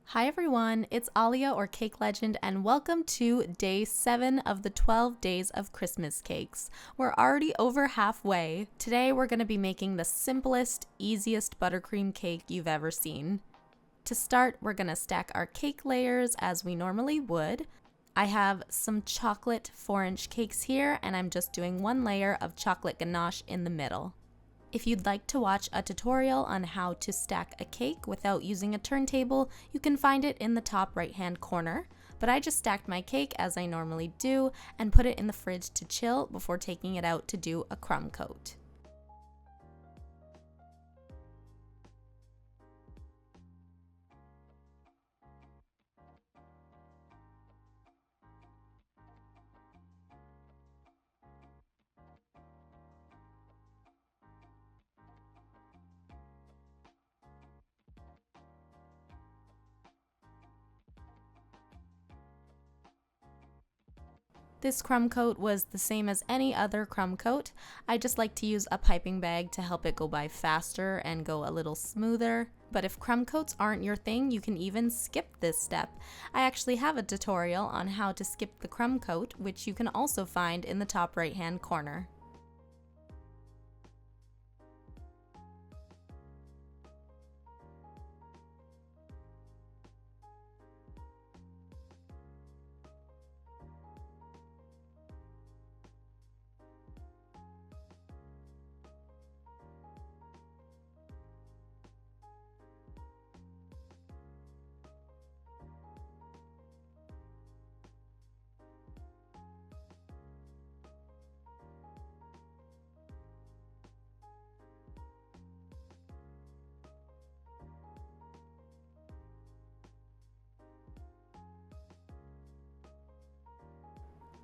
Hi everyone, it's Alia or Cake Legend and welcome to day 7 of the 12 days of Christmas cakes. We're already over halfway. Today we're going to be making the simplest, easiest buttercream cake you've ever seen. To start, we're going to stack our cake layers as we normally would. I have some chocolate 4-inch cakes here and I'm just doing one layer of chocolate ganache in the middle. If you'd like to watch a tutorial on how to stack a cake without using a turntable, you can find it in the top right-hand corner. But I just stacked my cake as I normally do and put it in the fridge to chill before taking it out to do a crumb coat. This crumb coat was the same as any other crumb coat. I just like to use a piping bag to help it go by faster and go a little smoother. But if crumb coats aren't your thing, you can even skip this step. I actually have a tutorial on how to skip the crumb coat, which you can also find in the top right-hand corner.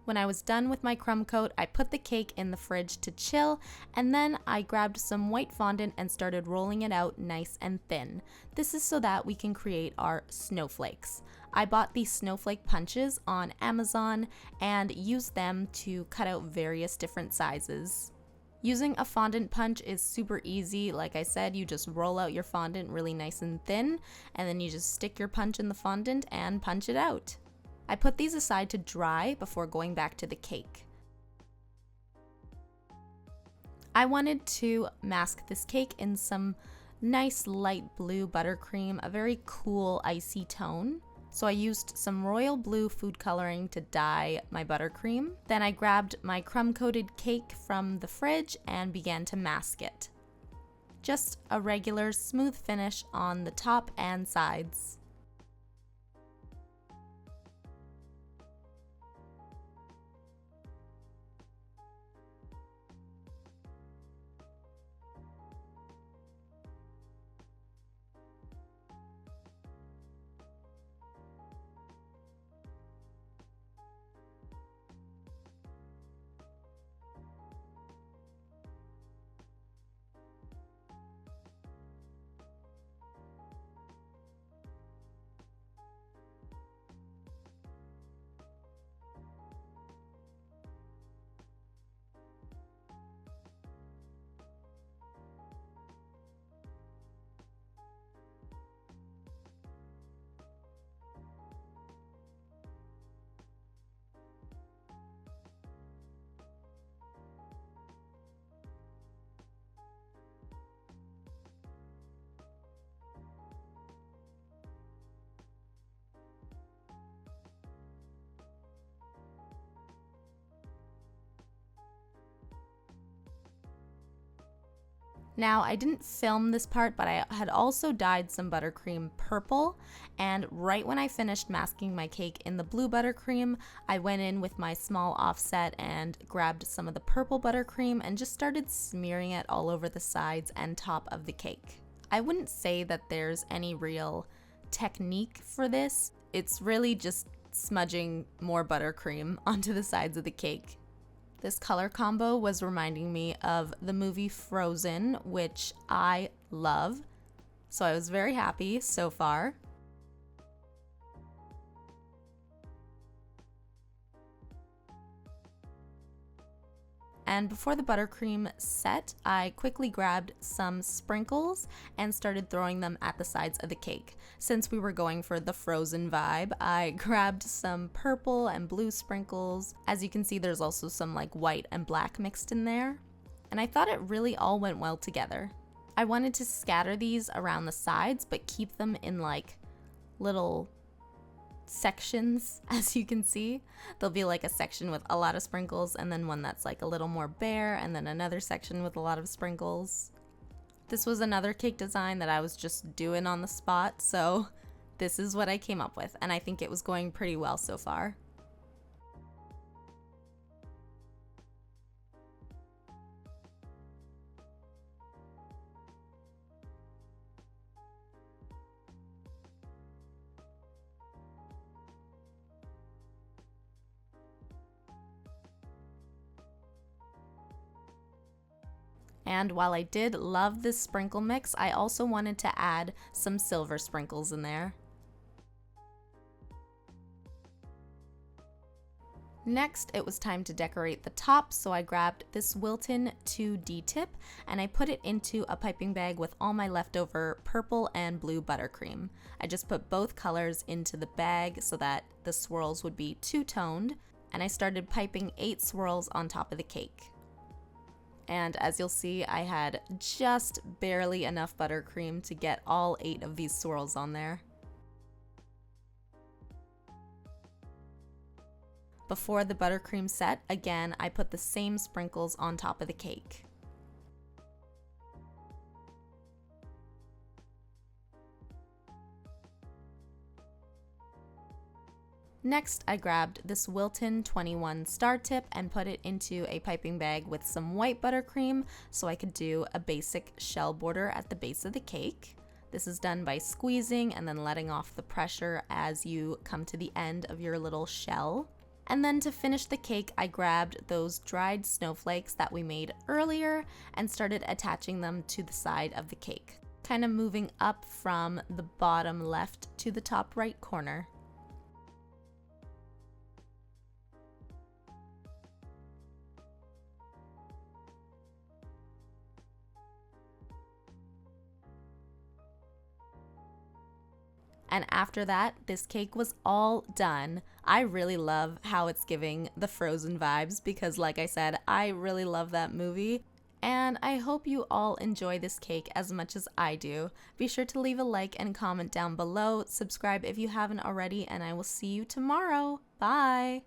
When I was done with my crumb coat, I put the cake in the fridge to chill, and then I grabbed some white fondant and started rolling it out nice and thin. This is so that we can create our snowflakes. I bought these Snowflake Punches on Amazon and used them to cut out various different sizes. Using a fondant punch is super easy. Like I said, you just roll out your fondant really nice and thin, and then you just stick your punch in the fondant and punch it out. I put these aside to dry before going back to the cake. I wanted to mask this cake in some nice light blue buttercream, a very cool icy tone. So I used some royal blue food coloring to dye my buttercream. Then I grabbed my crumb-coated cake from the fridge and began to mask it. Just a regular smooth finish on the top and sides. Now, I didn't film this part, but I had also dyed some buttercream purple, and right when I finished masking my cake in the blue buttercream, I went in with my small offset and grabbed some of the purple buttercream and just started smearing it all over the sides and top of the cake. I wouldn't say that there's any real technique for this. It's really just smudging more buttercream onto the sides of the cake. This color combo was reminding me of the movie Frozen, which I love, so I was very happy so far. And before the buttercream set, I quickly grabbed some sprinkles and started throwing them at the sides of the cake. Since we were going for the frozen vibe, I grabbed some purple and blue sprinkles. As you can see, there's also some like white and black mixed in there. And I thought it really all went well together. I wanted to scatter these around the sides, but keep them in like little sections. As you can see, there'll be like a section with a lot of sprinkles and then one that's like a little more bare, and then another section with a lot of sprinkles. This was another cake design that I was just doing on the spot, so this is what I came up with, and I think it was going pretty well so far. And while I did love this sprinkle mix, I also wanted to add some silver sprinkles in there. Next, it was time to decorate the top, so I grabbed this Wilton 2D tip and I put it into a piping bag with all my leftover purple and blue buttercream. I just put both colors into the bag so that the swirls would be two-toned, and I started piping 8 swirls on top of the cake. And as you'll see, I had just barely enough buttercream to get all 8 of these swirls on there. Before the buttercream set, again, I put the same sprinkles on top of the cake. Next, I grabbed this Wilton 21 star tip and put it into a piping bag with some white buttercream so I could do a basic shell border at the base of the cake. This is done by squeezing and then letting off the pressure as you come to the end of your little shell. And then to finish the cake, I grabbed those dried snowflakes that we made earlier and started attaching them to the side of the cake, kind of moving up from the bottom left to the top right corner. And after that, this cake was all done. I really love how it's giving the Frozen vibes because, like I said, I really love that movie. And I hope you all enjoy this cake as much as I do. Be sure to leave a like and comment down below. Subscribe if you haven't already, and I will see you tomorrow. Bye!